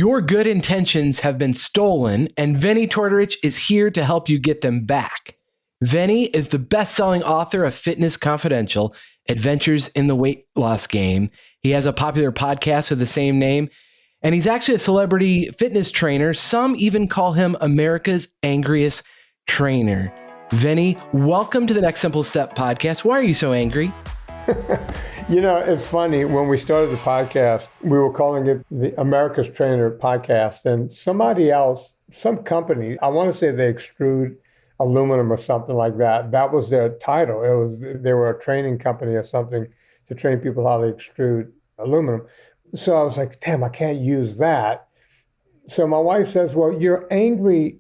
Your good intentions have been stolen, and Vinnie Tortorich is here to help you get them back. Vinnie is the best-selling author of Fitness Confidential, Adventures in the Weight Loss Game. He has a popular podcast with the same name, and he's actually a celebrity fitness trainer. Some even call him America's Angriest trainer. Vinnie, welcome to the Next Simple Step podcast. Why are you so angry? It's funny. When we started the podcast, we were calling it the America's Trainer podcast. And somebody else, some company, I want to say they extrude aluminum or something like that. That was their title. They were a training company or something to train people how to extrude aluminum. So I was like, damn, I can't use that. So my wife says, well, you're angry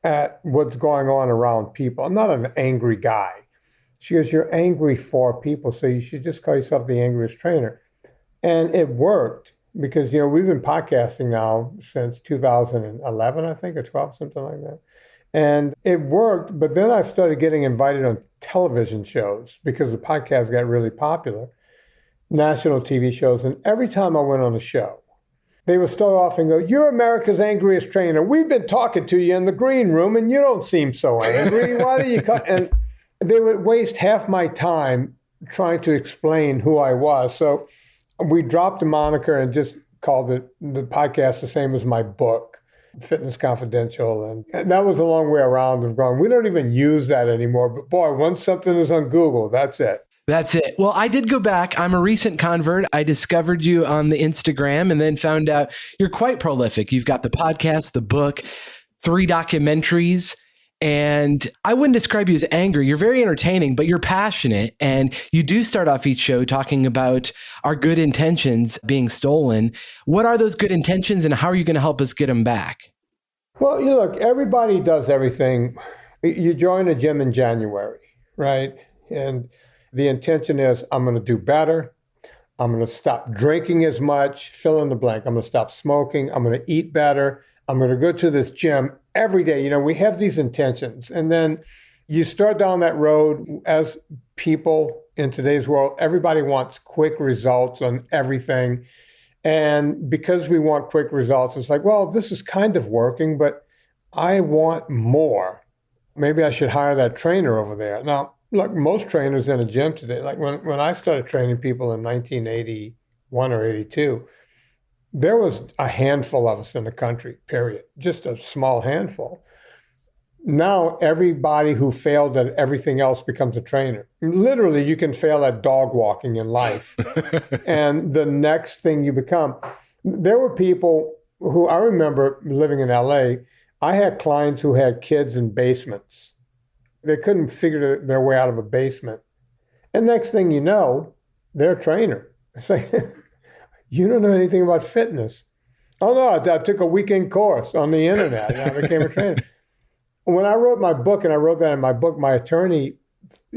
at what's going on around people. I'm not an angry guy. She goes, you're angry for people, so you should just call yourself the Angriest trainer. And it worked because, we've been podcasting now since 2011, I think, or 12, something like that. And it worked, but then I started getting invited on television shows because the podcast got really popular, national TV shows. And every time I went on a show, they would start off and go, you're America's Angriest trainer. We've been talking to you in the green room and you don't seem so angry. Why do you come? And they would waste half my time trying to explain who I was. So we dropped the moniker and just called the podcast the same as my book, Fitness Confidential. And that was a long way around of going, we don't even use that anymore. But boy, once something is on Google, that's it. That's it. Well, I did go back. I'm a recent convert. I discovered you on the Instagram and then found out you're quite prolific. You've got the podcast, the book, 3 documentaries. And I wouldn't describe you as angry. You're very entertaining, but you're passionate. And you do start off each show talking about our good intentions being stolen. What are those good intentions and how are you going to help us get them back? Well, look, everybody does everything. You join a gym in January, right? And the intention is, I'm going to do better. I'm going to stop drinking as much, fill in the blank. I'm going to stop smoking. I'm going to eat better. I'm going to go to this gym every day. We have these intentions. And then you start down that road as people in today's world. Everybody wants quick results on everything. And because we want quick results, it's like, well, this is kind of working, but I want more. Maybe I should hire that trainer over there. Now, look, most trainers in a gym today, like when I started training people in 1981 or 82, there was a handful of us in the country, period. Just a small handful. Now, everybody who failed at everything else becomes a trainer. Literally, you can fail at dog walking in life. And the next thing you become, there were people who, I remember living in LA, I had clients who had kids in basements. They couldn't figure their way out of a basement. And next thing you know, they're a trainer. It's like, you don't know anything about fitness. Oh, no, I took a weekend course on the internet and I became a trainer. When I wrote my book, and I wrote that in my book, my attorney,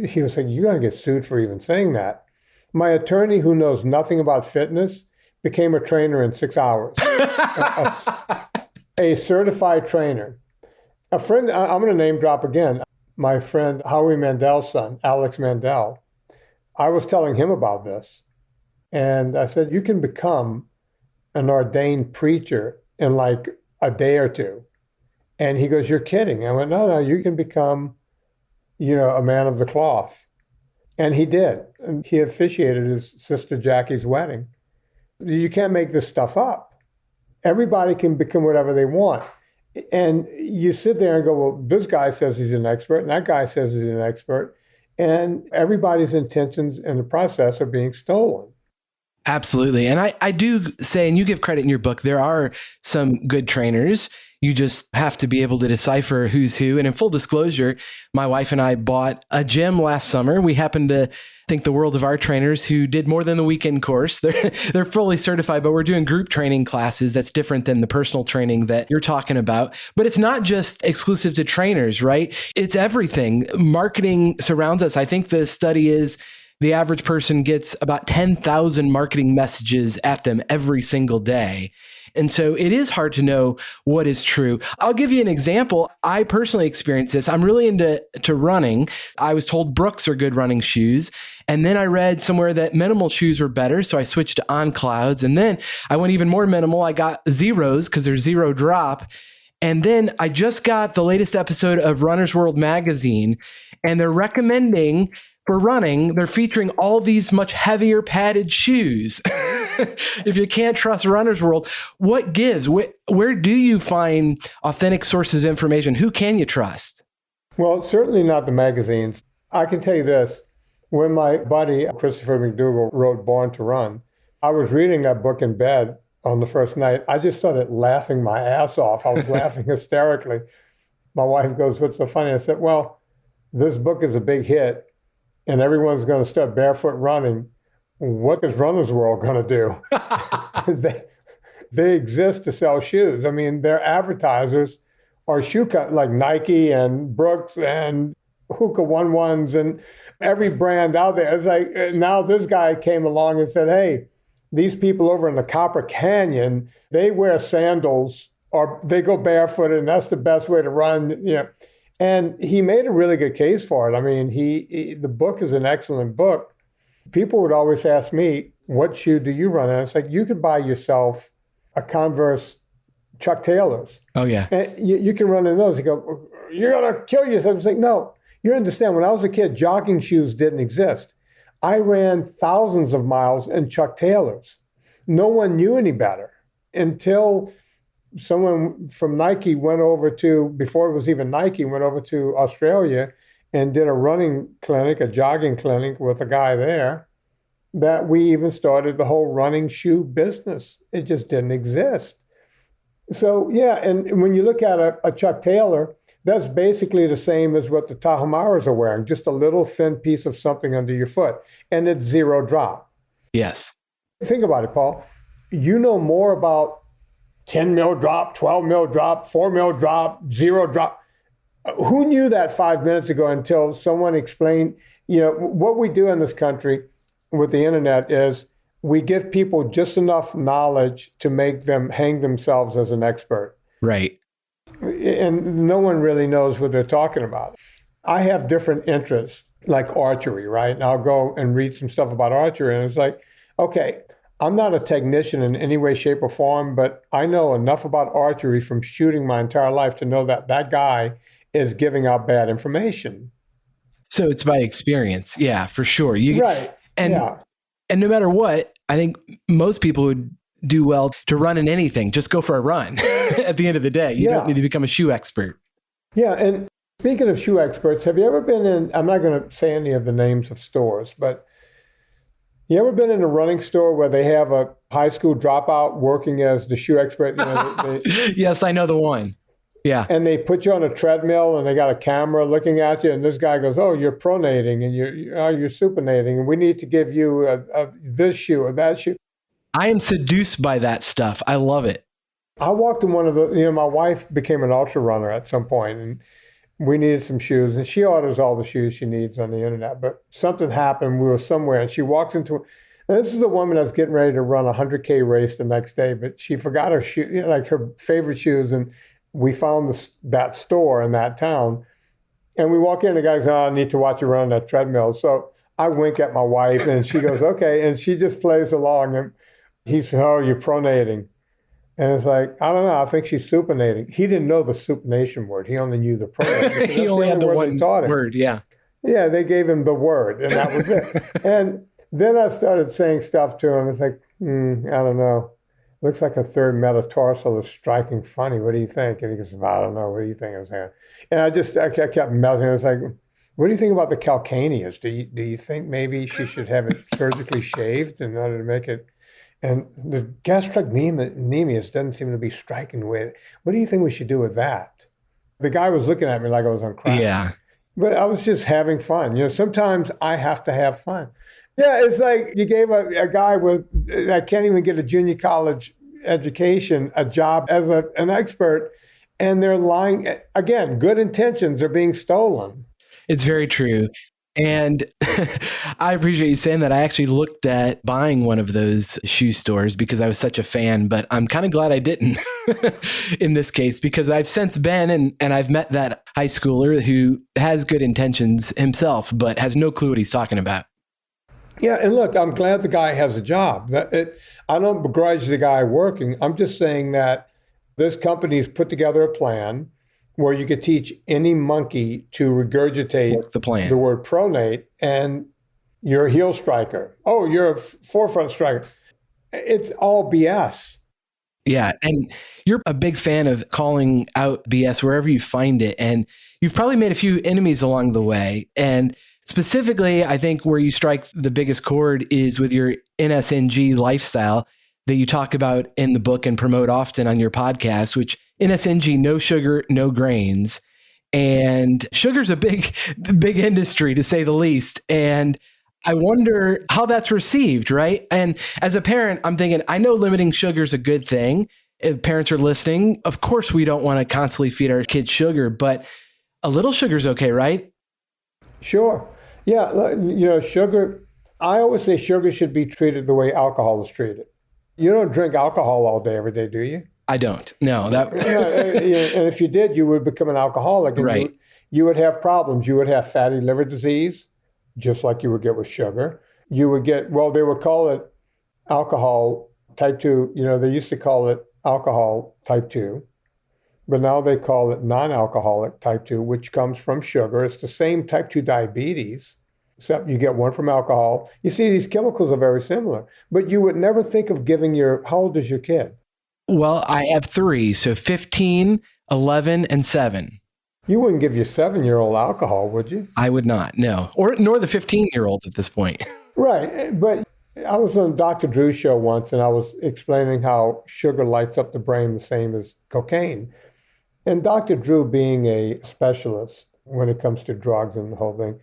he was like, you're going to get sued for even saying that. My attorney, who knows nothing about fitness, became a trainer in 6 hours. a certified trainer. A friend, I'm going to name drop again, my friend Howie Mandel's son, Alex Mandel. I was telling him about this. And I said, you can become an ordained preacher in like a day or two. And he goes, you're kidding. I went, no, you can become, a man of the cloth. And he did. And he officiated his sister Jackie's wedding. You can't make this stuff up. Everybody can become whatever they want. And you sit there and go, well, this guy says he's an expert, and that guy says he's an expert. And everybody's intentions in the process are being stolen. Absolutely. And I do say, and you give credit in your book, there are some good trainers. You just have to be able to decipher who's who. And in full disclosure, my wife and I bought a gym last summer. We happened to think the world of our trainers who did more than the weekend course. They're fully certified, but we're doing group training classes. That's different than the personal training that you're talking about. But it's not just exclusive to trainers, right? It's everything. Marketing surrounds us. I think the study is the average person gets about 10,000 marketing messages at them every single day. And so it is hard to know what is true. I'll give you an example. I personally experienced this. I'm really into running. I was told Brooks are good running shoes. And then I read somewhere that minimal shoes were better. So I switched to On Clouds. And then I went even more minimal. I got Zeros because there's zero drop. And then I just got the latest episode of Runner's World magazine, and they're recommending for running, they're featuring all these much heavier padded shoes. If you can't trust Runner's World, what gives? Where do you find authentic sources of information? Who can you trust? Well, certainly not the magazines. I can tell you this. When my buddy, Christopher McDougall, wrote Born to Run, I was reading that book in bed on the first night. I just started laughing my ass off. I was laughing hysterically. My wife goes, "What's so funny?" I said, "Well, this book is a big hit and everyone's going to start barefoot running. What is Runner's World going to do?" They exist to sell shoes. I mean, their advertisers are shoe cut like Nike and Brooks and Hoka 1-1s and every brand out there. It's like now this guy came along and said, "Hey, these people over in the Copper Canyon, they wear sandals or they go barefooted, and that's the best way to run." You know, and he made a really good case for it. I mean, the book is an excellent book. People would always ask me, "What shoe do you run?" And it's like, you could buy yourself a Converse Chuck Taylors. Oh, yeah. And you can run in those. You go, "You're going to kill yourself." It's like, no, you understand. When I was a kid, jogging shoes didn't exist. I ran thousands of miles in Chuck Taylors. No one knew any better until someone from Nike went over to, before it was even Nike, went over to Australia and did a running clinic, a jogging clinic with a guy there, that we even started the whole running shoe business. It just didn't exist. So, yeah, and when you look at a Chuck Taylor, that's basically the same as what the Tahomaras are wearing, just a little thin piece of something under your foot, and it's zero drop. Yes. Think about it, Paul. You know more about 10 mil drop, 12 mil drop, 4 mil drop, zero drop. Who knew that 5 minutes ago until someone explained? You know, what we do in this country with the internet is we give people just enough knowledge to make them hang themselves as an expert. Right. And no one really knows what they're talking about. I have different interests, like archery, right? And I'll go and read some stuff about archery, and it's like, okay, I'm not a technician in any way, shape, or form, but I know enough about archery from shooting my entire life to know that that guy is giving out bad information. So it's by experience. Yeah, for sure. Right. And, yeah. And no matter what, I think most people would do well to run in anything. Just go for a run at the end of the day. You don't need to become a shoe expert. Yeah. And speaking of shoe experts, have you ever been in, I'm not going to say any of the names of stores, but you ever been in a running store where they have a high school dropout working as the shoe expert? You know, Yes, I know the one. Yeah. And they put you on a treadmill and they got a camera looking at you. And this guy goes, "Oh, you're pronating and you're supinating. And we need to give you this shoe or that shoe." I am seduced by that stuff. I love it. I walked in one of the, my wife became an ultra runner at some point, and we needed some shoes, and she orders all the shoes she needs on the internet. But something happened. We were somewhere, and she walks into, and this is a woman that's getting ready to run a 100K race the next day, but she forgot her shoe, like her favorite shoes, and we found that store in that town, and we walk in, the guy goes, "Oh, I need to watch you run on that treadmill." So I wink at my wife, and she goes, "Okay," and she just plays along, and he said, "Oh, you're pronating." And it's like, I don't know, I think she's supinating. He didn't know the supination word. He only knew the pronating. He only had the one word, yeah. Yeah, they gave him the word, and that was it. And then I started saying stuff to him. It's like, I don't know. Looks like a third metatarsal is striking funny. What do you think? And he goes, "I don't know. What do you think?" I was saying. And I kept messing. I was like, "What do you think about the calcaneus? Do you think maybe she should have it surgically shaved in order to make it?" And the gastrocnemius doesn't seem to be striking with. What do you think we should do with that? The guy was looking at me like I was on crack. Yeah. But I was just having fun. You know, sometimes I have to have fun. Yeah, it's like you gave a guy that can't even get a junior college education a job as an expert, and they're lying. Again, good intentions are being stolen. It's very true. And I appreciate you saying that. I actually looked at buying one of those shoe stores because I was such a fan, but I'm kind of glad I didn't in this case, because I've since been and I've met that high schooler who has good intentions himself, but has no clue what he's talking about. Yeah, and look, I'm glad the guy has a job. I don't begrudge the guy working. I'm just saying that this company's put together a plan where you could teach any monkey to regurgitate Work the plan. the word pronate, and you're a heel striker. Oh, you're a forefront striker. It's all BS. Yeah. And you're a big fan of calling out BS wherever you find it. And you've probably made a few enemies along the way. And specifically, I think where you strike the biggest chord is with your NSNG lifestyle that you talk about in the book and promote often on your podcast, which NSNG, no sugar, no grains. And sugar's a big industry, to say the least. And I wonder how that's received, right? And as a parent, I'm thinking, I know limiting sugar is a good thing. If parents are listening, of course, we don't want to constantly feed our kids sugar, but a little sugar is okay, right? Sure. Yeah, sugar, I always say sugar should be treated the way alcohol is treated. You don't drink alcohol all day, every day, do you? I don't. No. And if you did, you would become an alcoholic. And right. You would have problems. You would have fatty liver disease, just like you would get with sugar. You would get, they would call it alcohol type 2. They used to call it alcohol type 2, but now they call it non-alcoholic type 2, which comes from sugar. It's the same type 2 diabetes, except you get one from alcohol. You see, these chemicals are very similar, but you would never think of giving how old is your kid? Well, I have 3, so 15, 11, and 7. You wouldn't give your 7-year-old alcohol, would you? I would not, no. Nor the 15-year-old at this point. Right. But I was on Dr. Drew's show once, and I was explaining how sugar lights up the brain the same as cocaine. And Dr. Drew, being a specialist when it comes to drugs and the whole thing,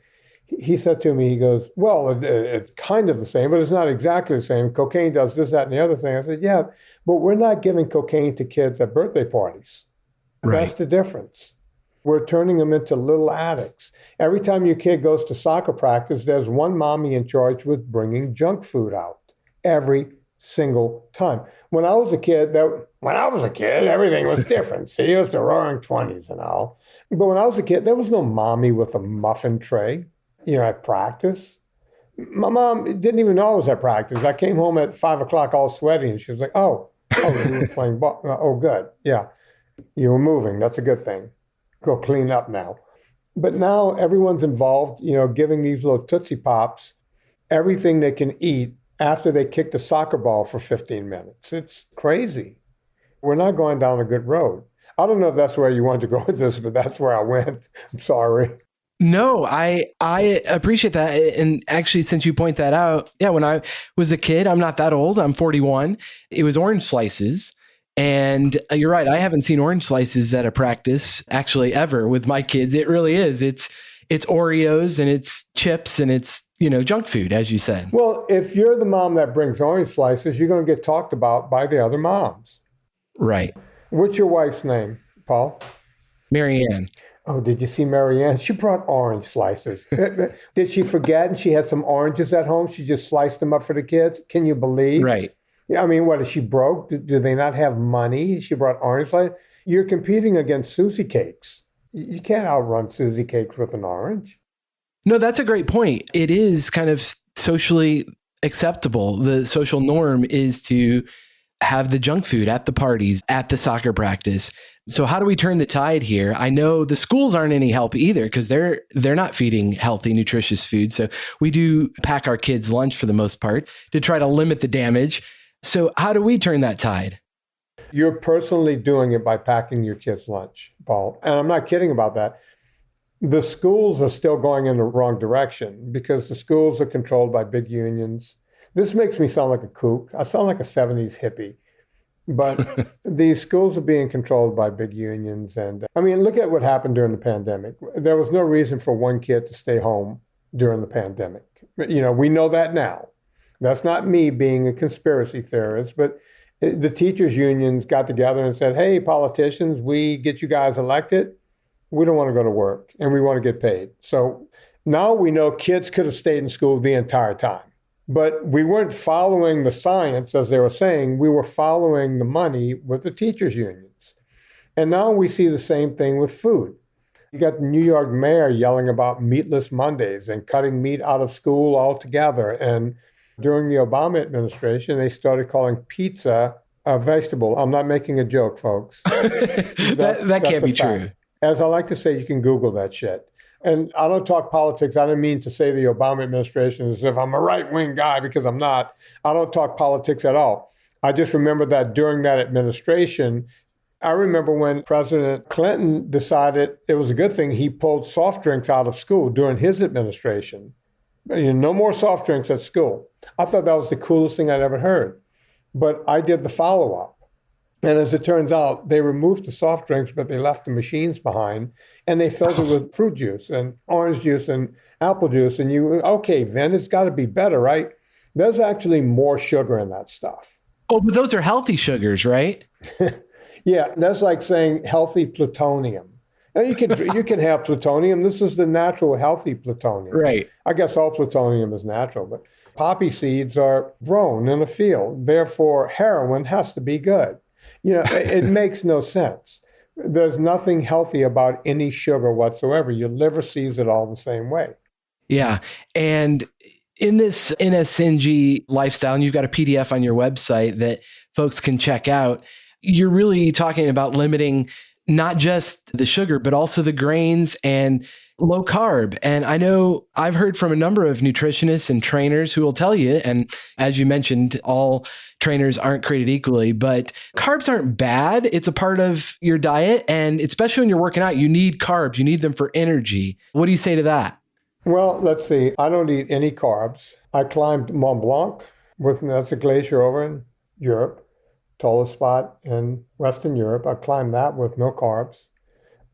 he said to me, he goes, well, it's kind of the same, but it's not exactly the same. Cocaine does this, that, and the other thing. I said, yeah, but we're not giving cocaine to kids at birthday parties. Right. That's the difference. We're turning them into little addicts. Every time your kid goes to soccer practice, there's one mommy in charge with bringing junk food out. Every single time. When I was a kid, everything was different. See, it was the roaring 20s and all. But when I was a kid, there was no mommy with a muffin tray, at practice. My mom didn't even know I was at practice. I came home at 5 o'clock all sweaty, and she was like, oh, you were playing ball. Oh, good. Yeah, you were moving. That's a good thing. Go clean up now. But now everyone's involved, giving these little Tootsie Pops everything they can eat after they kick the soccer ball for 15 minutes. It's crazy. We're not going down a good road. I don't know if that's where you wanted to go with this, but that's where I went. I'm sorry. No, I appreciate that. And actually, since you point that out, yeah, when I was a kid, I'm not that old, I'm 41, it was orange slices. And you're right, I haven't seen orange slices at a practice actually ever with my kids. It really is. It's Oreos and it's chips and it's, junk food, as you said. Well, if you're the mom that brings orange slices, you're going to get talked about by the other moms. Right. What's your wife's name, Paul? Marianne. Oh, did you see Marianne? She brought orange slices. Did she forget and she had some oranges at home? She just sliced them up for the kids? Can you believe? Right. Yeah, I mean, what, is she broke? Do they not have money? She brought orange slices. You're competing against Susie cakes. You can't outrun Susie cakes with an orange. No, that's a great point. It is kind of socially acceptable. The social norm is to have the junk food at the parties, at the soccer practice. So how do we turn the tide here? I know the schools aren't any help either because they're not feeding healthy, nutritious food. So we do pack our kids lunch for the most part to try to limit the damage. So how do we turn that tide? You're personally doing it by packing your kids lunch, Paul. And I'm not kidding about that. The schools are still going in the wrong direction because the schools are controlled by big unions. This makes me sound like a kook. I sound like a 70s hippie. But these schools are being controlled by big unions. And I mean, look at what happened during the pandemic. There was no reason for one kid to stay home during the pandemic. We know that now. That's not me being a conspiracy theorist, but the teachers' unions got together and said, hey, politicians, we get you guys elected. We don't want to go to work and we want to get paid. So now we know kids could have stayed in school the entire time. But we weren't following the science, as they were saying. We were following the money with the teachers' unions. And now we see the same thing with food. You got the New York mayor yelling about meatless Mondays and cutting meat out of school altogether. And during the Obama administration, they started calling pizza a vegetable. I'm not making a joke, folks. That can't be true. As I like to say, you can Google that shit. And I don't talk politics. I don't mean to say the Obama administration as if I'm a right-wing guy, because I'm not. I don't talk politics at all. I just remember that during that administration, I remember when President Clinton decided it was a good thing he pulled soft drinks out of school during his administration. No more soft drinks at school. I thought that was the coolest thing I'd ever heard. But I did the follow-up. And as it turns out, they removed the soft drinks, but they left the machines behind, and they filled it with fruit juice and orange juice and apple juice. And okay, Vin, it's got to be better, right? There's actually more sugar in that stuff. Oh, but those are healthy sugars, right? Yeah, that's like saying healthy plutonium. And you can have plutonium. This is the natural, healthy plutonium. Right. I guess all plutonium is natural, but poppy seeds are grown in a field. Therefore, heroin has to be good. It makes no sense. There's nothing healthy about any sugar whatsoever. Your liver sees it all the same way. Yeah. And in this NSNG lifestyle, and you've got a PDF on your website that folks can check out, you're really talking about limiting not just the sugar, but also the grains and low carb. And I know I've heard from a number of nutritionists and trainers who will tell you, and as you mentioned, all trainers aren't created equally, but carbs aren't bad. It's a part of your diet. And especially when you're working out, you need carbs. You need them for energy. What do you say to that? Well, let's see. I don't eat any carbs. I climbed Mont Blanc, that's a glacier over in Europe, tallest spot in Western Europe. I climbed that with no carbs.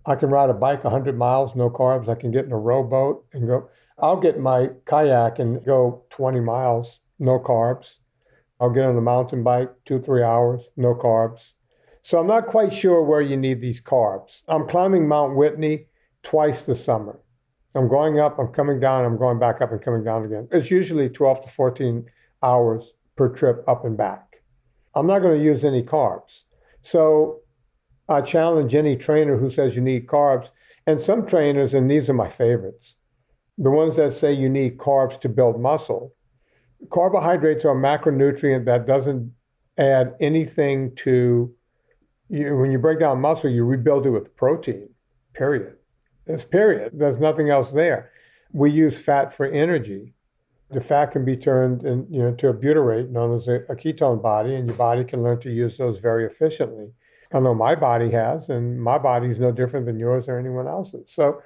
I can ride a bike 100 miles, no carbs. I can get in a rowboat and go. I'll get my kayak and go 20 miles, no carbs. I'll get on a mountain bike 2-3 hours, no carbs. So I'm not quite sure where you need these carbs. I'm climbing Mount Whitney twice this summer. I'm going up, I'm coming down, I'm going back up and coming down again. It's usually 12 to 14 hours per trip up and back. I'm not going to use any carbs. So I challenge any trainer who says you need carbs. And some trainers, and these are my favorites, the ones that say you need carbs to build muscle. Carbohydrates are a macronutrient that doesn't add anything to you. When you break down muscle, you rebuild it with protein, period. It's period. There's nothing else there. We use fat for energy. The fat can be turned to a butyrate known as a ketone body, and your body can learn to use those very efficiently. I know my body has, and my body is no different than yours or anyone else's. So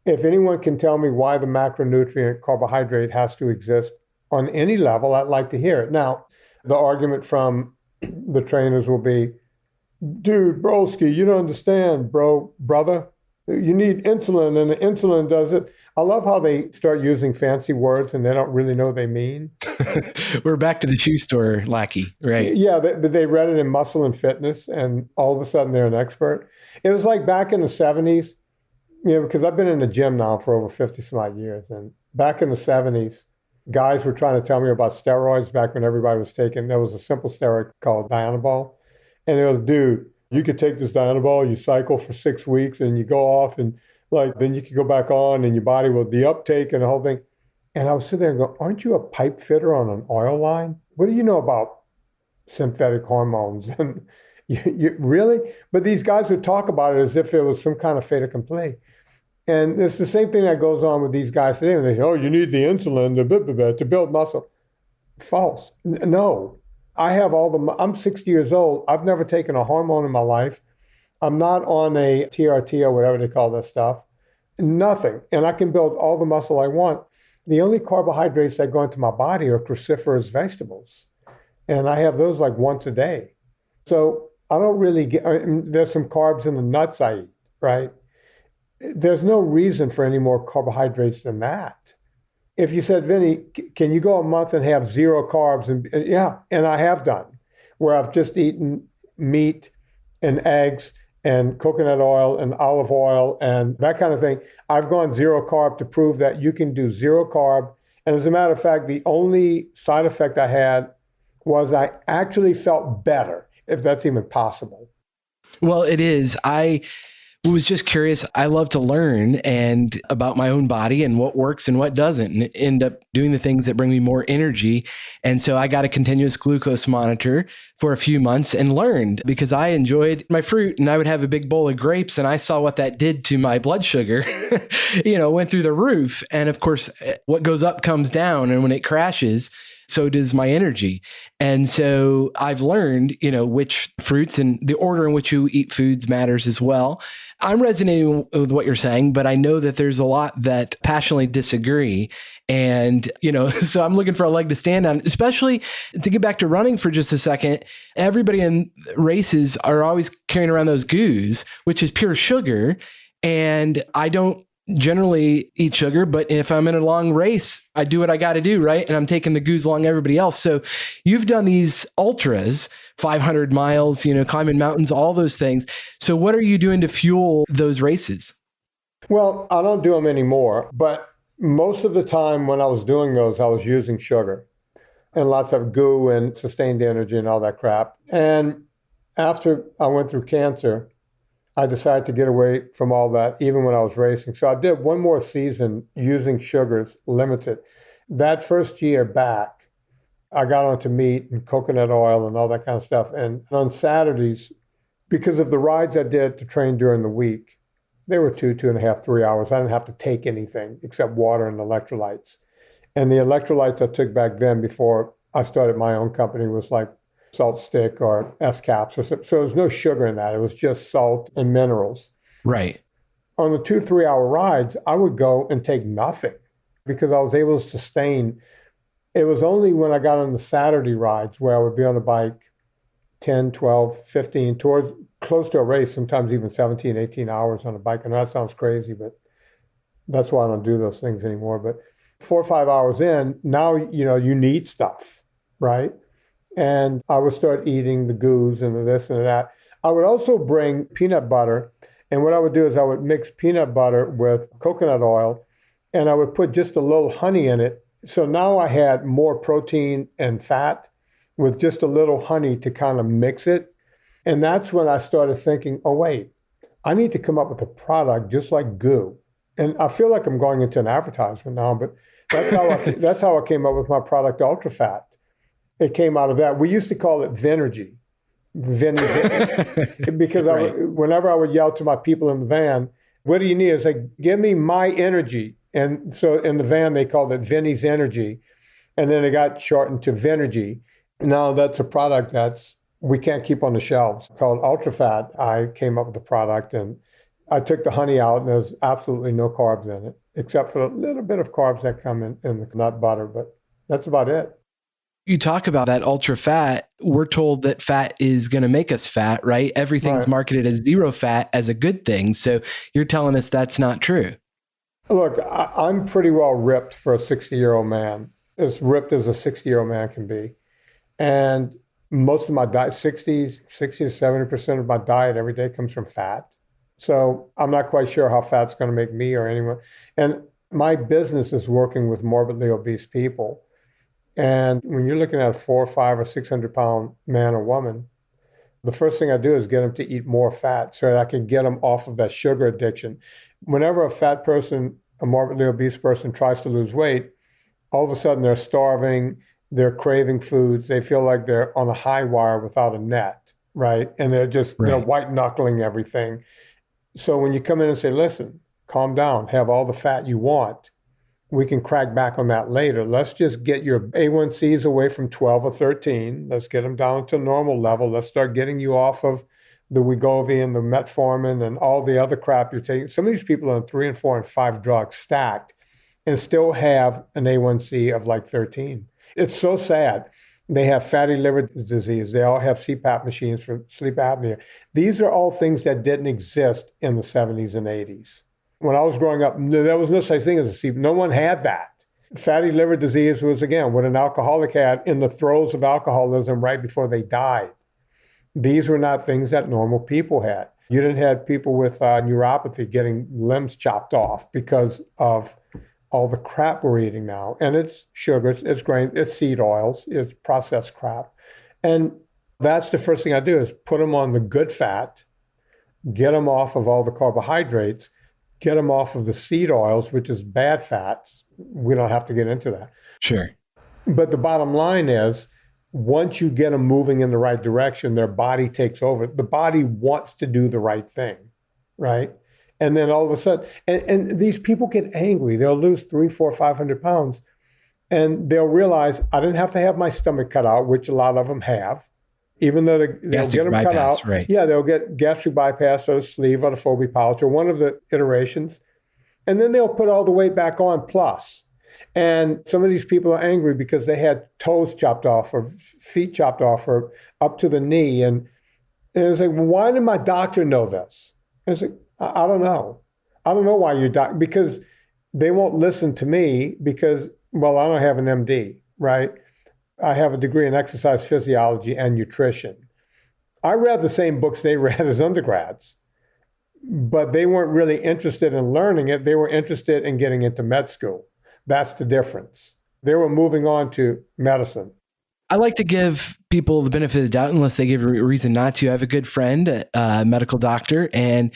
if anyone can tell me why the macronutrient carbohydrate has to exist on any level, I'd like to hear it. Now, the argument from the trainers will be, dude, broski, you don't understand, brother. You need insulin, and the insulin does it. I love how they start using fancy words and they don't really know what they mean. We're back to the shoe store lackey, right? Yeah, they read it in Muscle and Fitness, and all of a sudden they're an expert. It was like back in the 70s, because I've been in the gym now for over 50 some odd years. And back in the 70s, guys were trying to tell me about steroids back when everybody was taking, there was a simple steroid called Dianabol. And they were, dude, you could take this Dianabol, you cycle for 6 weeks and you go off and then you could go back on and your body will, the uptake and the whole thing. And I would sit there and go, aren't you a pipe fitter on an oil line? What do you know about synthetic hormones? And you really? But these guys would talk about it as if it was some kind of fait accompli. And it's the same thing that goes on with these guys today. And they say, oh, you need the insulin to build muscle. False. No. I have I'm 60 years old. I've never taken a hormone in my life. I'm not on a TRT or whatever they call that stuff. Nothing. And I can build all the muscle I want. The only carbohydrates that go into my body are cruciferous vegetables. And I have those like once a day. So I don't really there's some carbs in the nuts I eat, right? There's no reason for any more carbohydrates than that. If you said, Vinny, can you go a month and have 0 carbs? And yeah, and I have done, where I've just eaten meat and eggs and coconut oil and olive oil and that kind of thing. I've gone 0 carb to prove that you can do 0 carb. And as a matter of fact, the only side effect I had was I actually felt better, if that's even possible. Well, it is. was just curious. I love to learn and about my own body and what works and what doesn't, and end up doing the things that bring me more energy. And so I got a continuous glucose monitor for a few months and learned, because I enjoyed my fruit and I would have a big bowl of grapes and I saw what that did to my blood sugar, went through the roof. And of course, what goes up comes down. And when it crashes, so does my energy. And so I've learned, which fruits and the order in which you eat foods matters as well. I'm resonating with what you're saying, but I know that there's a lot that passionately disagree. And, so I'm looking for a leg to stand on, especially to get back to running for just a second. Everybody in races are always carrying around those goos, which is pure sugar. And I don't generally eat sugar, but if I'm in a long race, I do what I got to do, right? And I'm taking the goose along everybody else. So you've done these ultras, 500 miles, climbing mountains, all those things. So what are you doing to fuel those races? Well, I don't do them anymore, but most of the time when I was doing those, I was using sugar and lots of goo and sustained energy and all that crap. And after I went through cancer, I decided to get away from all that, even when I was racing. So I did one more season using sugars limited. That first year back, I got onto meat and coconut oil and all that kind of stuff. And on Saturdays, because of the rides I did to train during the week, they were 2.5, 3 hours. I didn't have to take anything except water and electrolytes. And the electrolytes I took back then before I started my own company was like salt stick or S-caps. So there was no sugar in that. It was just salt and minerals. Right. On the 2-3 hour rides, I would go and take nothing because I was able to sustain. It was only when I got on the Saturday rides where I would be on the bike 10, 12, 15, towards close to a race, sometimes even 17, 18 hours on a bike. And that sounds crazy, but that's why I don't do those things anymore. But 4 or 5 hours in, now, you need stuff, right? And I would start eating the goos and the this and that. I would also bring peanut butter. And what I would do is I would mix peanut butter with coconut oil, and I would put just a little honey in it. So now I had more protein and fat with just a little honey to kind of mix it. And that's when I started thinking, oh, wait, I need to come up with a product just like goo. And I feel like I'm going into an advertisement now, but that's how I came up with my product, Ultra Fat. It came out of that. We used to call it Vinergy. Because right. Whenever I would yell to my people in the van, what do you need? It's like, give me my energy. And so in the van, they called it Vinnie's Energy. And then it got shortened to Vinergy. Now that's a product we can't keep on the shelves called Ultra Fat. I came up with the product and I took the honey out and there's absolutely no carbs in it, except for a little bit of carbs that come in the nut butter, but that's about it. You talk about that ultra fat. We're told that fat is going to make us fat, right? Everything's marketed as zero fat as a good thing. So you're telling us that's not true. Look, I'm pretty well ripped for a 60-year-old man, as ripped as a 60-year-old man can be. And most of my diet, 60 to 70% of my diet every day comes from fat. So I'm not quite sure how fat's going to make me or anyone. And my business is working with morbidly obese people. And when you're looking at a 400, 500, or 600-pound man or woman, the first thing I do is get them to eat more fat so that I can get them off of that sugar addiction. Whenever a fat person, a morbidly obese person tries to lose weight, all of a sudden they're starving, they're craving foods, they feel like they're on a high wire without a net, right? And they're just white knuckling everything. So when you come in and say, listen, calm down, have all the fat you want, we can crack back on that later. Let's just get your A1Cs away from 12 or 13. Let's get them down to normal level. Let's start getting you off of the Wegovy and the metformin and all the other crap you're taking. Some of these people are on 3 and 4 and 5 drugs stacked and still have an A1C of like 13. It's so sad. They have fatty liver disease. They all have CPAP machines for sleep apnea. These are all things that didn't exist in the 70s and 80s. When I was growing up, there was no such thing as a CPAP. No one had that. Fatty liver disease was, again, what an alcoholic had in the throes of alcoholism right before they died. These were not things that normal people had. You didn't have people with neuropathy getting limbs chopped off because of all the crap we're eating now. And it's sugars, it's grain, it's seed oils, it's processed crap. And that's the first thing I do is put them on the good fat get them off of all the carbohydrates, get them off of the seed oils, which is bad fats. We don't have to get into that. Sure. But the bottom line is, once you get them moving in the right direction, their body takes over. The body wants to do the right thing, right? And then all of a sudden, and these people get angry. They'll lose 300, 400, 500 pounds. And they'll realize, I didn't have to have my stomach cut out, which a lot of them have. Even though they'll get them cut out. Right. Yeah, they'll get gastric bypass or a sleeve or a Foley pouch or one of the iterations. And then they'll put all the weight back on plus. And some of these people are angry because they had toes chopped off or feet chopped off or up to the knee. And it's like, well, why did my doctor know this? And it's like, I don't know. I don't know why your doctor, because they won't listen to me because, well, I don't have an MD, right? I have a degree in exercise physiology and nutrition. I read the same books they read as undergrads, but they weren't really interested in learning it. They were interested in getting into med school. That's the difference. They were moving on to medicine. I like to give people the benefit of the doubt unless they give a reason not to. I have a good friend, a medical doctor, and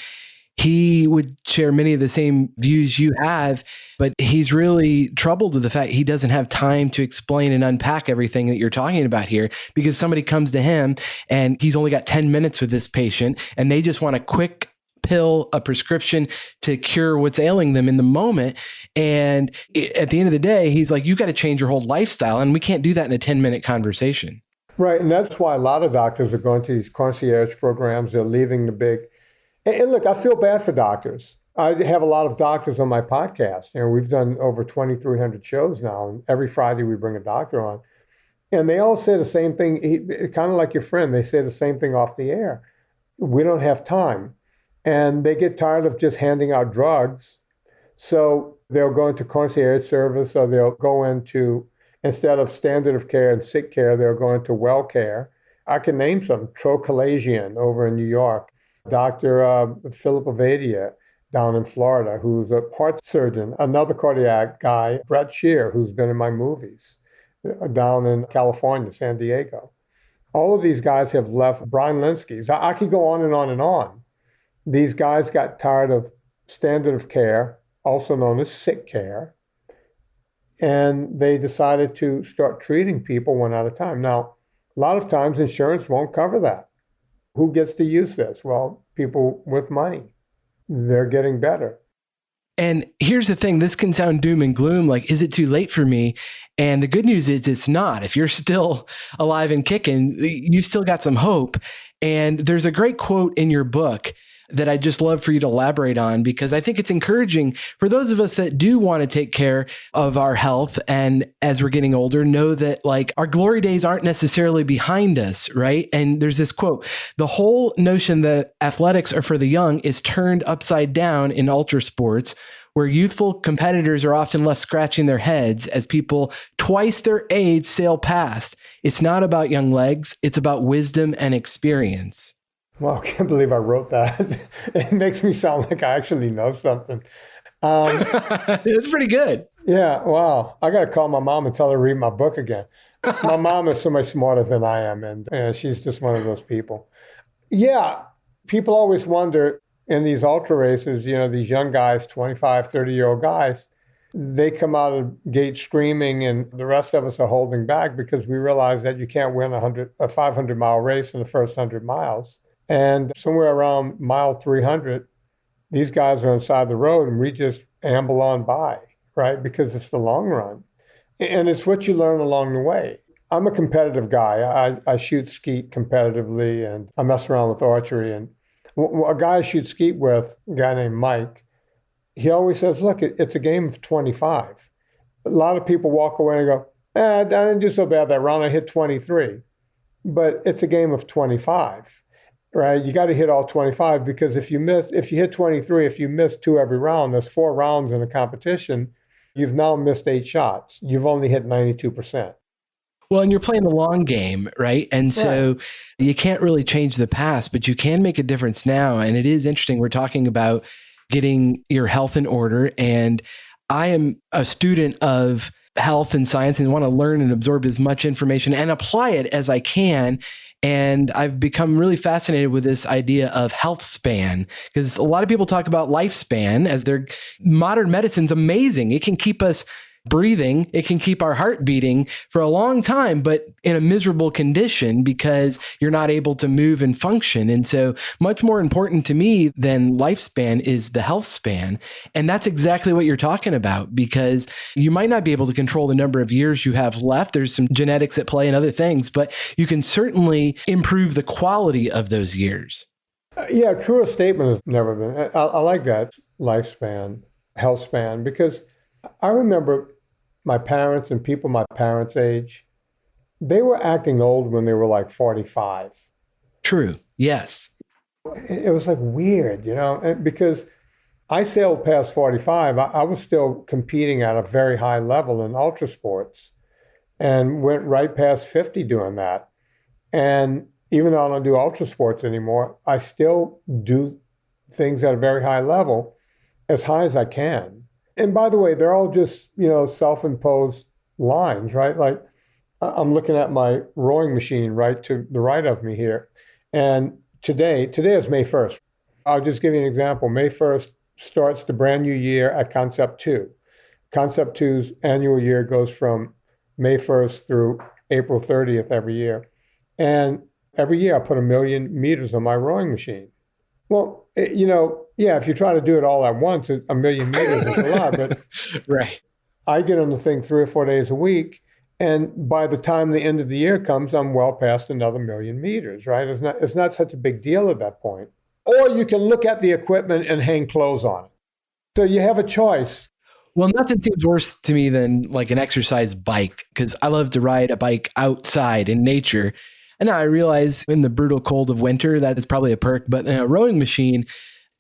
he would share many of the same views you have, but he's really troubled with the fact he doesn't have time to explain and unpack everything that you're talking about here, because somebody comes to him and he's only got 10 minutes with this patient and they just want a quick pill, a prescription to cure what's ailing them in the moment. And at the end of the day, he's like, you got to change your whole lifestyle. And we can't do that in a 10-minute conversation. Right. And that's why a lot of doctors are going to these concierge programs. They're leaving the big. And look, I feel bad for doctors. I have a lot of doctors on my podcast. We've done over 2,300 shows now. And every Friday we bring a doctor on. And they all say the same thing, kind of like your friend. They say the same thing off the air. We don't have time. And they get tired of just handing out drugs. So they'll go into concierge service, or they'll go into, instead of standard of care and sick care, they'll go into well care. I can name some. Trocalagian over in New York. Dr. Philip Avadia down in Florida, who's a heart surgeon. Another cardiac guy, Brett Shear, who's been in my movies, down in California, San Diego. All of these guys have left. Brian Linsky's. I could go on and on and on. These guys got tired of standard of care, also known as sick care, and they decided to start treating people one at a time. Now, a lot of times insurance won't cover that. Who gets to use this? Well, people with money. They're getting better. And here's the thing, this can sound doom and gloom, like, is it too late for me? And the good news is it's not. If you're still alive and kicking, you've still got some hope. And there's a great quote in your book that I'd just love for you to elaborate on, because I think it's encouraging for those of us that do want to take care of our health. And as we're getting older, know that like our glory days aren't necessarily behind us, right? And there's this quote, the whole notion that athletics are for the young is turned upside down in ultra sports, where youthful competitors are often left scratching their heads as people twice their age sail past. It's not about young legs, it's about wisdom and experience. Well, I can't believe I wrote that. It makes me sound like I actually know something. It's pretty good. Yeah, wow. I got to call my mom and tell her to read my book again. My mom is so much smarter than I am, and she's just one of those people. Yeah, people always wonder in these ultra races, these young guys, 25, 30-year-old guys, they come out of the gate screaming, and the rest of us are holding back because we realize that you can't win a 500-mile race in the first 100 miles. And somewhere around mile 300, these guys are inside the road and we just amble on by, right? Because it's the long run. And it's what you learn along the way. I'm a competitive guy. I shoot skeet competitively and I mess around with archery. And a guy I shoot skeet with, a guy named Mike, he always says, look, it's a game of 25. A lot of people walk away and go, I didn't do so bad that round. I hit 23. But it's a game of 25. Right, you got to hit all 25, because if you hit 23, if you miss 2 every round, there's 4 rounds in a competition, you've now missed 8 shots. You've only hit 92%. Well, and you're playing the long game, right? And so you can't really change the past, but you can make a difference now. And it is interesting. We're talking about getting your health in order. And I am a student of health and science and want to learn and absorb as much information and apply it as I can. And I've become really fascinated with this idea of health span, because a lot of people talk about lifespan as their modern medicine's amazing. It can keep us breathing, it can keep our heart beating for a long time, but in a miserable condition because you're not able to move and function. And so much more important to me than lifespan is the health span. And that's exactly what you're talking about, because you might not be able to control the number of years you have left. There's some genetics at play and other things, but you can certainly improve the quality of those years. Yeah, truer statement has never been. I like that lifespan, health span, because I remember my parents and people my parents' age, they were acting old when they were like 45. True. Yes. It was like weird, because I sailed past 45. I was still competing at a very high level in ultra sports and went right past 50 doing that. And even though I don't do ultra sports anymore, I still do things at a very high level, as high as I can. And by the way, they're all just, self-imposed lines, right? Like I'm looking at my rowing machine right to the right of me here. And today is May 1st. I'll just give you an example. May 1st starts the brand new year at Concept 2. Concept 2's annual year goes from May 1st through April 30th every year. And every year I put 1 million meters on my rowing machine. Well, if you try to do it all at once, 1 million meters is a lot, but right. I get on the thing 3 or 4 days a week. And by the time the end of the year comes, I'm well past another 1 million meters, right? It's not such a big deal at that point. Or you can look at the equipment and hang clothes on it. So you have a choice. Well, nothing seems worse to me than like an exercise bike, because I love to ride a bike outside in nature. And now I realize in the brutal cold of winter, that is probably a perk, but in a rowing machine,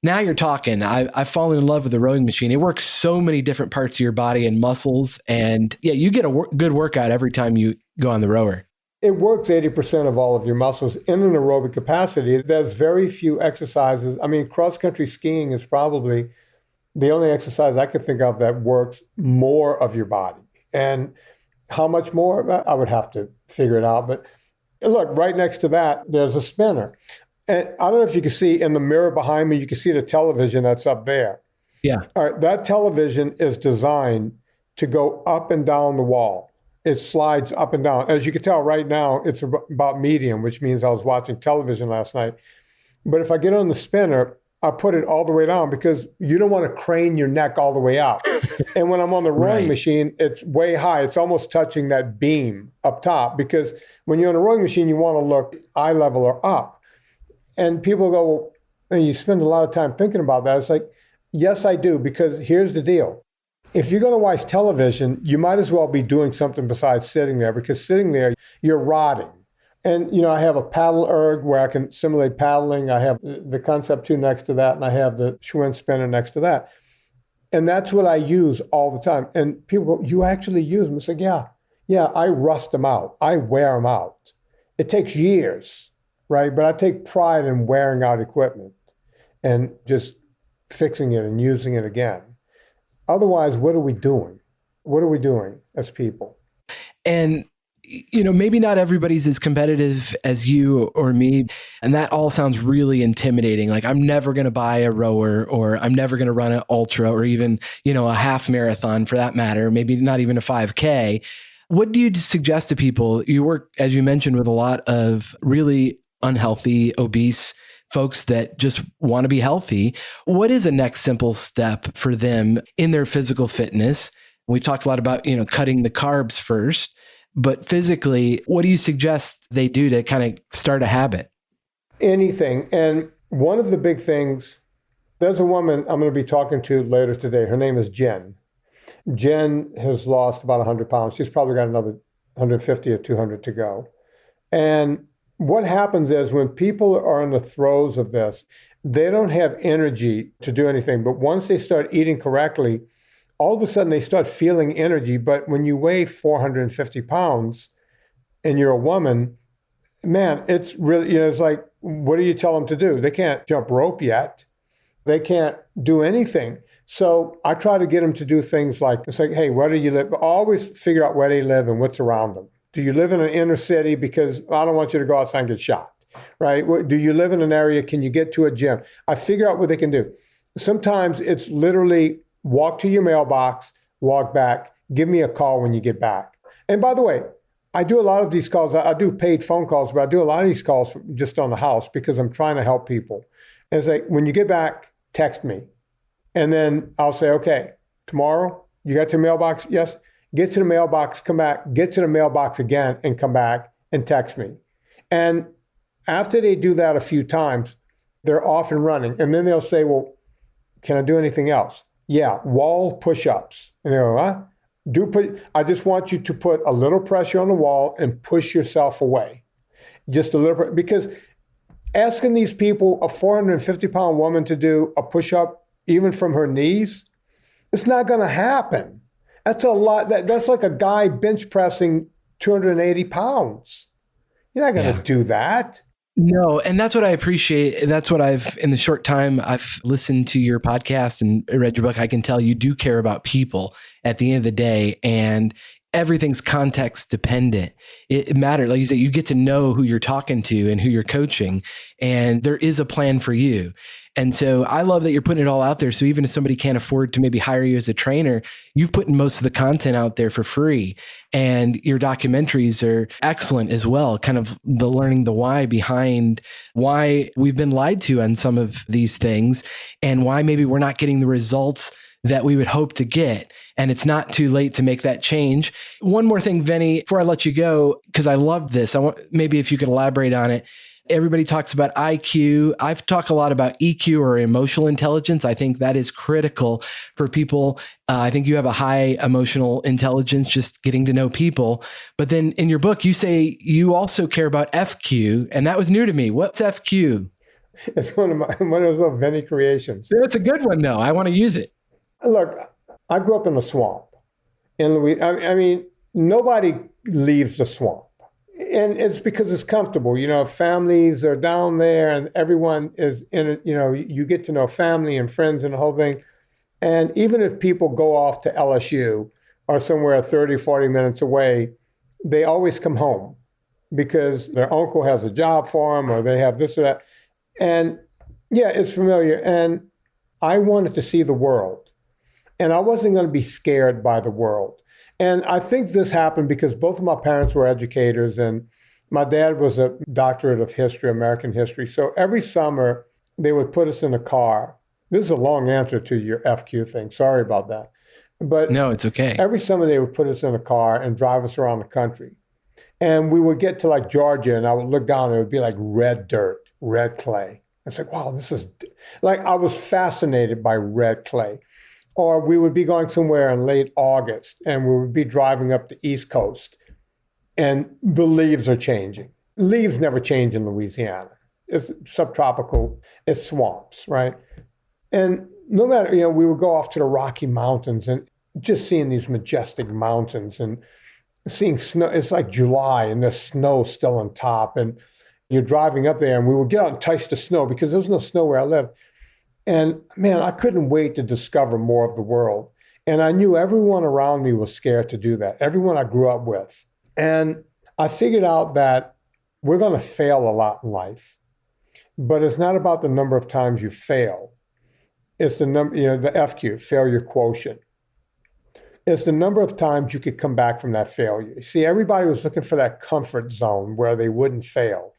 now you're talking. I've fallen in love with the rowing machine. It works so many different parts of your body and muscles. And yeah, you get a good workout every time you go on the rower. It works 80% of all of your muscles in an aerobic capacity. There's very few exercises. I mean, cross-country skiing is probably the only exercise I could think of that works more of your body. And how much more? I would have to figure it out. But look, right next to that, there's a spinner. And I don't know if you can see in the mirror behind me, you can see the television that's up there. Yeah. All right, that television is designed to go up and down the wall. It slides up and down. As you can tell right now, it's about medium, which means I was watching television last night. But if I get on the spinner, I put it all the way down because you don't want to crane your neck all the way out. And when I'm on the rowing machine, it's way high. It's almost touching that beam up top, because when you're on a rowing machine, you want to look eye level or up. And people go, well, and you spend a lot of time thinking about that. It's like, yes, I do, because here's the deal. If you're going to watch television, you might as well be doing something besides sitting there, because sitting there, you're rotting. And, I have a paddle erg where I can simulate paddling. I have the Concept 2 next to that, and I have the Schwinn spinner next to that. And that's what I use all the time. And people go, you actually use them? It's like, yeah, I rust them out. I wear them out. It takes years, right? But I take pride in wearing out equipment and just fixing it and using it again. Otherwise, what are we doing? What are we doing as people? And maybe not everybody's as competitive as you or me. And that all sounds really intimidating. Like, I'm never going to buy a rower, or I'm never going to run an ultra, or even, a half marathon for that matter, maybe not even a 5K. What do you suggest to people? You work, as you mentioned, with a lot of really unhealthy, obese folks that just want to be healthy. What is a next simple step for them in their physical fitness? We've talked a lot about, cutting the carbs first. But physically, what do you suggest they do to kind of start a habit? Anything. And one of the big things, there's a woman I'm going to be talking to later today. Her name is Jen. Jen has lost about 100 pounds. She's probably got another 150 or 200 to go. And what happens is when people are in the throes of this, they don't have energy to do anything. But once they start eating correctly, all of a sudden they start feeling energy. But when you weigh 450 pounds and you're a woman, man, it's really, it's like, what do you tell them to do? They can't jump rope yet. They can't do anything. So I try to get them to do things like, it's like, hey, where do you live? Always figure out where they live and what's around them. Do you live in an inner city? Because I don't want you to go outside and get shot, right? Do you live in an area? Can you get to a gym? I figure out what they can do. Sometimes it's literally walk to your mailbox, walk back, give me a call when you get back. And by the way, I do a lot of these calls. I do paid phone calls, but I do a lot of these calls just on the house because I'm trying to help people. And it's like, when you get back, text me. And then I'll say, okay, tomorrow, you got your mailbox? Yes. Get to the mailbox, come back, get to the mailbox again and come back and text me. And after they do that a few times, they're off and running. And then they'll say, well, can I do anything else? Yeah, wall push-ups. And they go, huh? I just want you to put a little pressure on the wall and push yourself away. Just a little, because asking these people, a 450-pound woman, to do a push-up, even from her knees, it's not going to happen. That's a lot. That's like a guy bench pressing 280 pounds. You're not going to do that. No, and that's what I appreciate. That's what in the short time I've listened to your podcast and read your book, I can tell you do care about people at the end of the day, and everything's context dependent. It matters. Like you said, you get to know who you're talking to and who you're coaching, and there is a plan for you. And so I love that you're putting it all out there. So even if somebody can't afford to maybe hire you as a trainer, you've put most of the content out there for free. And your documentaries are excellent as well, kind of the learning the why behind why we've been lied to on some of these things and why maybe we're not getting the results that we would hope to get. And it's not too late to make that change. One more thing, Vinnie, before I let you go, because I love this, I want maybe if you could elaborate on it. Everybody talks about IQ. I've talked a lot about EQ, or emotional intelligence. I think that is critical for people. I think you have a high emotional intelligence, just getting to know people. But then in your book, you say you also care about FQ, and that was new to me. What's FQ? It's one of those little Vinnie creations. It's a good one, though. I want to use it. Look, I grew up in the swamp in Louisiana. I mean, nobody leaves the swamp. And it's because it's comfortable. You know, families are down there and everyone is in it. You know, you get to know family and friends and the whole thing. And even if people go off to LSU or somewhere 30, 40 minutes away, they always come home because their uncle has a job for them or they have this or that. And yeah, it's familiar. And I wanted to see the world. And I wasn't going to be scared by the world. And I think this happened because both of my parents were educators and my dad was a doctorate of history, American history. So every summer they would put us in a car. This is a long answer to your FQ thing. Sorry about that. But no, it's okay. Every summer they would put us in a car and drive us around the country. And we would get to like Georgia and I would look down and it would be like red dirt, red clay. I was like, wow, this is like, I was fascinated by red clay. Or we would be going somewhere in late August and we would be driving up the East Coast and the leaves are changing. Leaves never change in Louisiana. It's subtropical, it's swamps, right? And no matter, you know, we would go off to the Rocky Mountains and just seeing these majestic mountains and seeing snow. It's like July and there's snow still on top. And you're driving up there and we would get out and touch the snow because there was no snow where I lived. And man, I couldn't wait to discover more of the world. And I knew everyone around me was scared to do that, everyone I grew up with. And I figured out that we're going to fail a lot in life, but it's not about the number of times you fail. It's the number, you know, the FQ, failure quotient. It's the number of times you could come back from that failure. See, everybody was looking for that comfort zone where they wouldn't fail.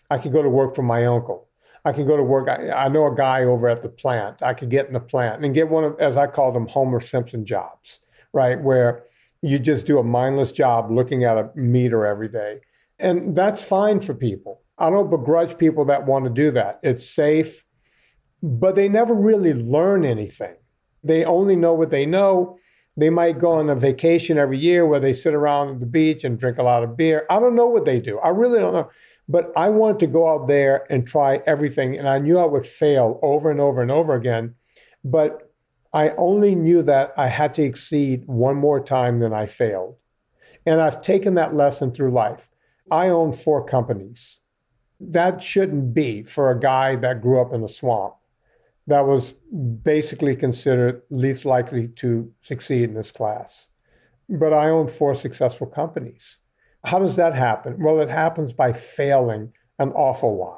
I could go to work for my uncle. I can go to work. I know a guy over at the plant. I could get in the plant and get one of, as I call them, Homer Simpson jobs, right? Where you just do a mindless job looking at a meter every day. And that's fine for people. I don't begrudge people that want to do that. It's safe, but they never really learn anything. They only know what they know. They might go on a vacation every year where they sit around at the beach and drink a lot of beer. I don't know what they do. I really don't know. But I wanted to go out there and try everything. And I knew I would fail over and over and over again. But I only knew that I had to exceed one more time than I failed. And I've taken that lesson through life. I own 4 companies. That shouldn't be for a guy that grew up in a swamp that was basically considered least likely to succeed in this class. But I own 4 successful companies. How does that happen? Well, it happens by failing an awful lot.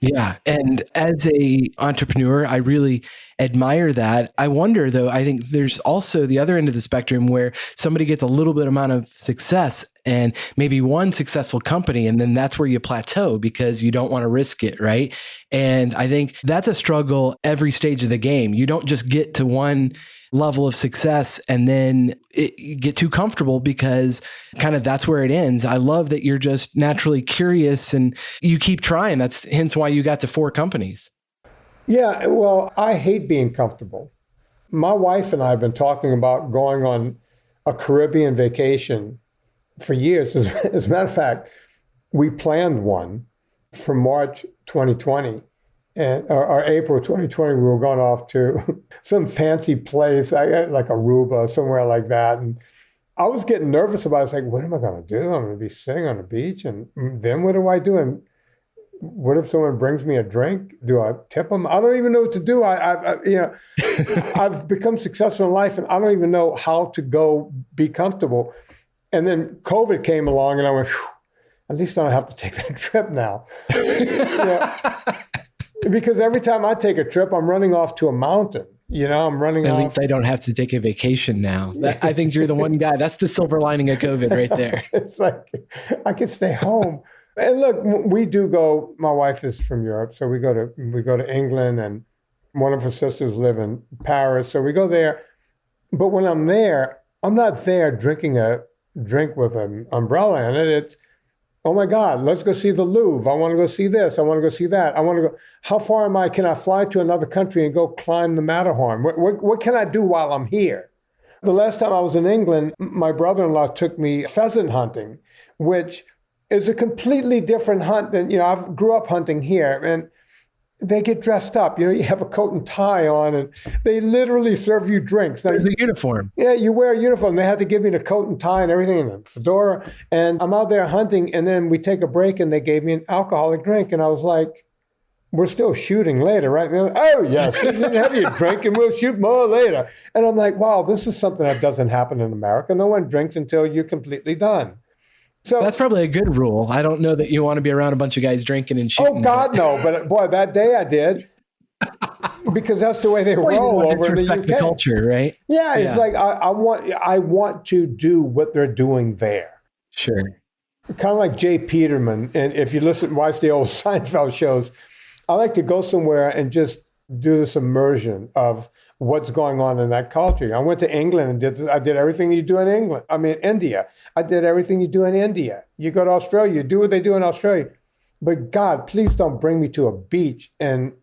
Yeah. And as a entrepreneur, I really admire that. I wonder though, I think there's also the other end of the spectrum where somebody gets a little bit amount of success and maybe one successful company, and then that's where you plateau because you don't want to risk it, right? And I think that's a struggle every stage of the game. You don't just get to one level of success and then you get too comfortable because kind of that's where it ends. I love that you're just naturally curious and you keep trying. That's hence why you got to 4 companies. Yeah, well, I hate being comfortable. My wife and I have been talking about going on a Caribbean vacation for years. As a matter of fact, we planned one for March 2020. Or April 2020, we were going off to some fancy place, like Aruba, somewhere like that. And I was getting nervous about it. I was like, what am I going to do? I'm going to be sitting on the beach. And then what do I do? And what if someone brings me a drink? Do I tip them? I don't even know what to do. I've become successful in life and I don't even know how to go be comfortable. And then COVID came along and I went, at least I don't have to take that trip now. Because every time I take a trip, I'm running off to a mountain. I'm running At off. least I don't have to take a vacation now. I think you're the one guy. That's the silver lining of COVID right there. It's like, I can stay home. And look, we do go, my wife is from Europe, so we go to England, and one of her sisters live in Paris. So we go there. But when I'm there, I'm not there drinking a drink with an umbrella in it. It's, oh my God, let's go see the Louvre. I want to go see this. I want to go see that. I want to go. How far am I? Can I fly to another country and go climb the Matterhorn? What can I do while I'm here? The last time I was in England, my brother-in-law took me pheasant hunting, which is a completely different hunt than, I grew up hunting here, and they get dressed up. You have a coat and tie on, and they literally serve you drinks. Now, There's a uniform. Yeah, you wear a uniform. They had to give me the coat and tie and everything, and a fedora. And I'm out there hunting, and then we take a break, and they gave me an alcoholic drink. And I was like, we're still shooting later, right? And they're like, oh, yes, have your drink, and we'll shoot more later. And I'm like, wow, this is something that doesn't happen in America. No one drinks until you're completely done. So that's probably a good rule. I don't know that you want to be around a bunch of guys drinking and shooting. Oh, God, no. But boy, that day I did. Because that's the way they roll over in the UK. The culture, right? Yeah, it's like I want to do what they're doing there. Sure. Kind of like Jay Peterman, and if you watch the old Seinfeld shows, I like to go somewhere and just do this immersion of what's going on in that culture. I went to England and I did everything you do in England. I mean, India. I did everything you do in India. You go to Australia, you do what they do in Australia. But God, please don't bring me to a beach, and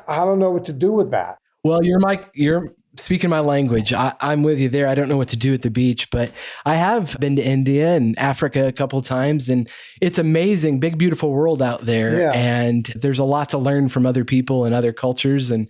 I don't know what to do with that. Well, you're speaking my language. I'm with you there. I don't know what to do at the beach, but I have been to India and Africa a couple of times, and it's amazing, big, beautiful world out there. Yeah. And there's a lot to learn from other people and other cultures. And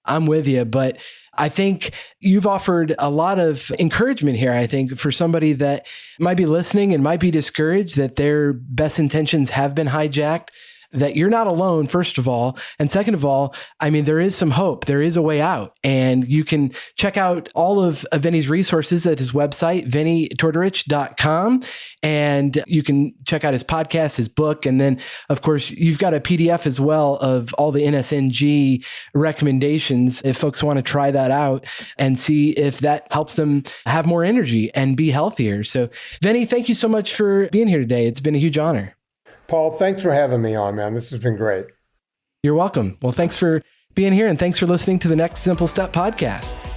I'm with you, but I think you've offered a lot of encouragement here, I think, for somebody that might be listening and might be discouraged that their best intentions have been hijacked, that you're not alone, first of all. And second of all, I mean, there is some hope. There is a way out. And you can check out all of Vinnie's resources at his website, vinnietortorich.com. And you can check out his podcast, his book. And then, of course, you've got a PDF as well of all the NSNG recommendations if folks want to try that out and see if that helps them have more energy and be healthier. So, Vinnie, thank you so much for being here today. It's been a huge honor. Paul, thanks for having me on, man. This has been great. You're welcome. Well, thanks for being here, and thanks for listening to the Next Simple Step podcast.